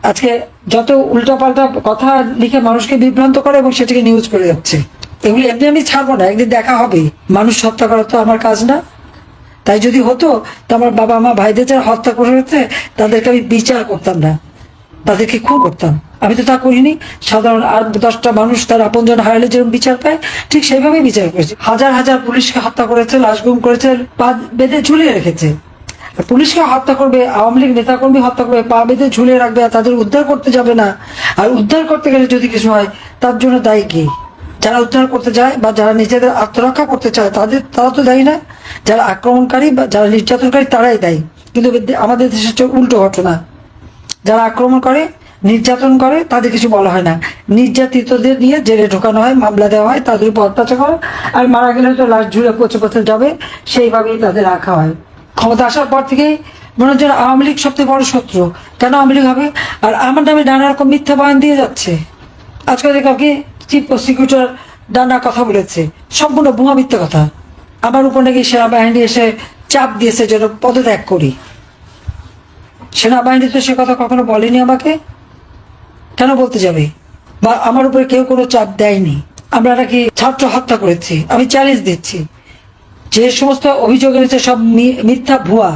আজকে যত উল্টাপাল্টা কথা লিখে মানুষকে বিভ্রান্ত করে এবং সেটাকে নিউজ করে যাচ্ছে, এগুলি এমনি আমি ছাড়বো না, একদিন দেখা হবে। মানুষ হত্যা করা তো আমার কাজ না। তাই যদি হতো তো আমার বাবা মা ভাইদের যারা হত্যা করেছে তাদেরকে আমি বিচার করতাম না, তাদেরকে খুন করতাম। আমি তো তা করিনি। সাধারণ 8-10টা মানুষ তার আপনজন হারালে যেরকম বিচার পায়, ঠিক সেইভাবেই বিচার করেছে। হাজার হাজার পুলিশকে হত্যা করেছে, লাশ গুম করেছে, পা বেঁধে ঝুলিয়ে রেখেছে। পুলিশকে হত্যা করবে, আওয়ামী লীগ নেতাকর্মী হত্যা করবে, পা বেঁধে ঝুলিয়ে রাখবে, আর তাদের উদ্ধার করতে যাবে না। আর উদ্ধার করতে গেলে যদি কিছু হয় তার জন্য দায়ী কি? যারা উদ্ধার করতে যায় বা যারা নিজেদের আত্মরক্ষা করতে চায় তারা তো দায়ী না। যারা আক্রমণকারী বা যারা নির্যাতনকারী তারাই দায়ী। কিন্তু আমাদের দেশের উল্টো ঘটনা, যারা আক্রমণ করে নির্যাতন করে তাদের কিছু বলা হয় না, নির্যাতিতদের নিয়ে জেলে ঢোকানো হয়, মামলা দেওয়া হয়, তাদের উপর অত্যাচার করে, আর মারা গেলে তো লাশ ঝুলে পচে পচে যাবে, সেইভাবেই তাদের রাখা হয়। ক্ষমতা আসার পর থেকেই মনে হচ্ছে আওয়ামী লীগ সবথেকে বড় শত্রু। কেন আওয়ামী লীগ হবে? আর আমার নামে নানা রকম মিথ্যা বয়ান দিয়ে যাচ্ছে। আজকে দেখলাম কি চিফ প্রসিকিউটর নানা কথা বলেছে, সম্পূর্ণ ভুয়া মিথ্যা কথা। আমার উপর নাকি সেনাবাহিনী এসে চাপ দিয়েছে যেন পদত্যাগ করি। সেনাবাহিনী তো সে কথা কখনো বলেনি আমাকে, কেন বলতে যাবে? বা আমার উপরে কেউ কোনো চাপ দেয়নি। আমরা নাকি ছাত্র হত্যা করেছি, আমি চ্যালেঞ্জ দিচ্ছি। যে সমস্ত অভিযোগ এনেছে সব মিথ্যা, ভুয়া।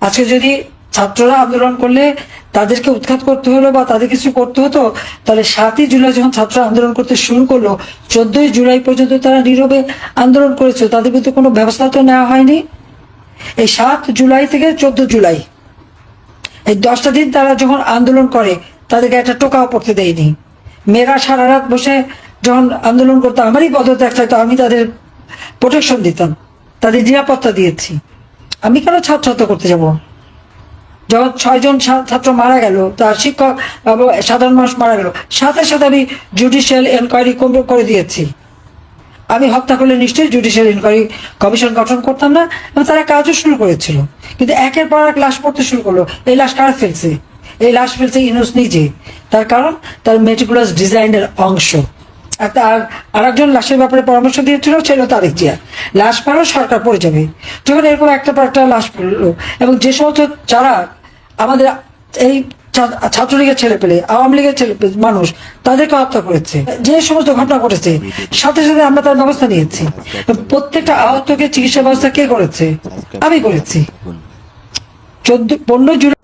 আজকে যদি ছাত্ররা আন্দোলন করলে তাদেরকে উৎখাত করতে হলো বা তাদের কিছু করতে হতো, তাহলে 7ই জুলাই যখন ছাত্ররা আন্দোলন করতে শুরু করলো, 14ই জুলাই পর্যন্ত তারা নীরবে আন্দোলন করেছে, তাদের বিরুদ্ধে কোনো ব্যবস্থা তো নেওয়া হয়নি। এই 7 জুলাই থেকে 14 জুলাই এই 10টা দিন তারা যখন আন্দোলন করে তাদেরকে একটা টোকাও পড়তে দেয়নি। মেয়েরা সারা রাত বসে যখন আন্দোলন করতো, আমারই পদত্যাগ চাইতো, আমি তাদের প্রোটেকশন দিতাম, তাদের নিরাপত্তা দিয়েছি। আমি কেন ছাত্র হত্যা করতে যাব? যখন 6 জন ছাত্র মারা গেল, তার শিক্ষক সাধারণ মানুষ মারা গেল, সাথে সাথে আমি জুডিশিয়াল এনকোয়ারি করে দিয়েছি। আমি হত্যা করলে নিশ্চয়ই জুডিশিয়াল ইনকোয়ারি কমিশন গঠন করতাম না, এবং তারা কাজও শুরু করেছিল। কিন্তু একের পর এক লাশ পড়তে শুরু করলো। এই লাশ কারা ফেলছে? এই লাশ ফেলছে ইউনূস নিজে। তার কারণ তার মেটিকুলাস ডিজাইনের অংশ। আর একজন লাশের ব্যাপারে পরামর্শ দিয়েছিল, ছিল তারেক জিয়া। লাশ পড়াও সরকার পড়ে যাবে। যখন এরকম একটা পর একটা লাশ পড়লো, এবং যে সমস্ত যারা আমাদের এই ছাত্রলীগের ছেলে পেলে, আওয়ামী লীগের ছেলে মানুষ, তাদেরকে হত্যা করেছে, যে সমস্ত ঘটনা ঘটেছে, সাথে সাথে আমরা তার ব্যবস্থা নিয়েছি। প্রত্যেকটা আহতকে চিকিৎসা ব্যবস্থা কে করেছে? আমি করেছি। 15 জুলাই